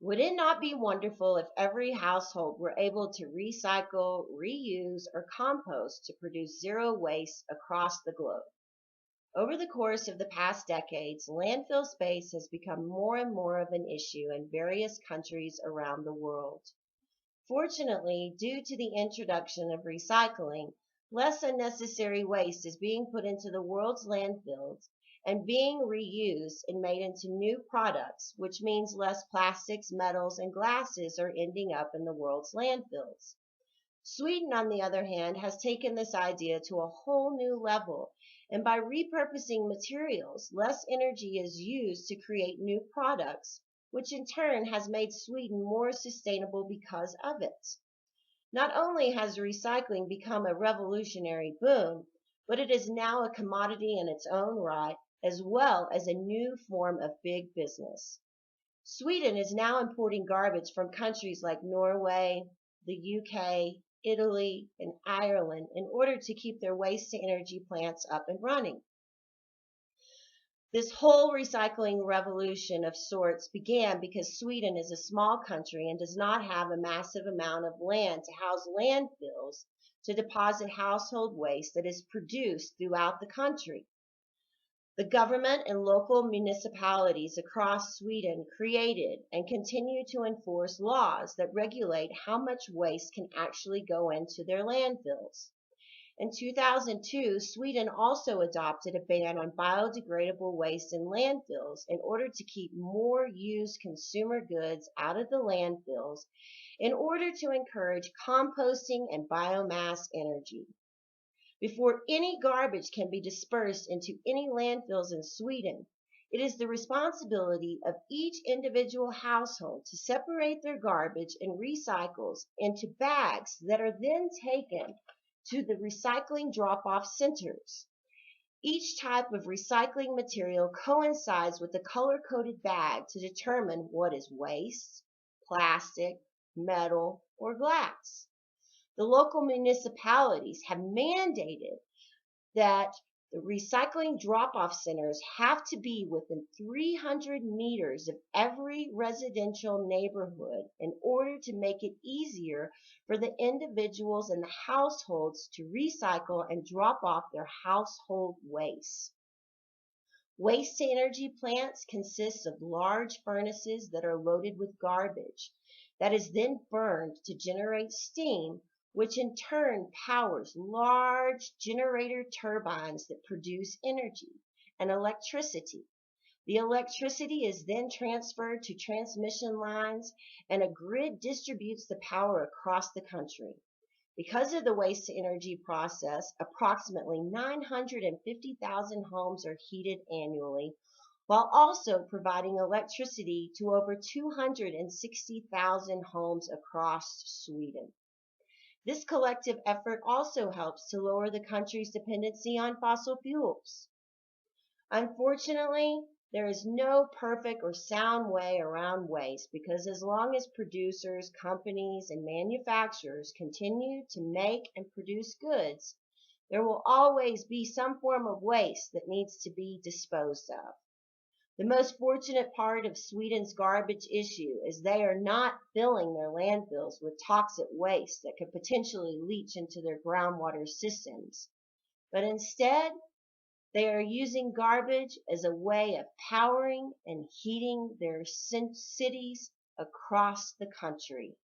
Would it not be wonderful if every household were able to recycle, reuse, or compost to produce zero waste across the globe? Over the course of the past decades, landfill space has become more and more of an issue in various countries around the world. Fortunately, due to the introduction of recycling, less unnecessary waste is being put into the world's landfills and being reused and made into new products, which means less plastics, metals, and glasses are ending up in the world's landfills. Sweden, on the other hand, has taken this idea to a whole new level, and by repurposing materials, less energy is used to create new products, which in turn has made Sweden more sustainable because of it. Not only has recycling become a revolutionary boom, but it is now a commodity in its own right, as well as a new form of big business. Sweden is now importing garbage from countries like Norway, the UK, Italy, and Ireland in order to keep their waste to energy plants up and running. This whole recycling revolution of sorts began because Sweden is a small country and does not have a massive amount of land to house landfills to deposit household waste that is produced throughout the country. The government and local municipalities across Sweden created and continue to enforce laws that regulate how much waste can actually go into their landfills. In 2002, Sweden also adopted a ban on biodegradable waste in landfills in order to keep more used consumer goods out of the landfills in order to encourage composting and biomass energy. Before any garbage can be dispersed into any landfills in Sweden, it is the responsibility of each individual household to separate their garbage and recycles into bags that are then taken to the recycling drop-off centers. Each type of recycling material coincides with the color-coded bag to determine what is waste, plastic, metal, or glass. The local municipalities have mandated that the recycling drop-off centers have to be within 300 meters of every residential neighborhood in order to make it easier for the individuals and the households to recycle and drop off their household waste. Waste to energy plants consist of large furnaces that are loaded with garbage that is then burned to generate steam, which in turn powers large generator turbines that produce energy and electricity. The electricity is then transferred to transmission lines, and a grid distributes the power across the country. Because of the waste to energy process, approximately 950,000 homes are heated annually, while also providing electricity to over 260,000 homes across Sweden. This collective effort also helps to lower the country's dependency on fossil fuels. Unfortunately, there is no perfect or sound way around waste because as long as producers, companies, and manufacturers continue to make and produce goods, there will always be some form of waste that needs to be disposed of. The most fortunate part of Sweden's garbage issue is they are not filling their landfills with toxic waste that could potentially leach into their groundwater systems, but instead they are using garbage as a way of powering and heating their cities across the country.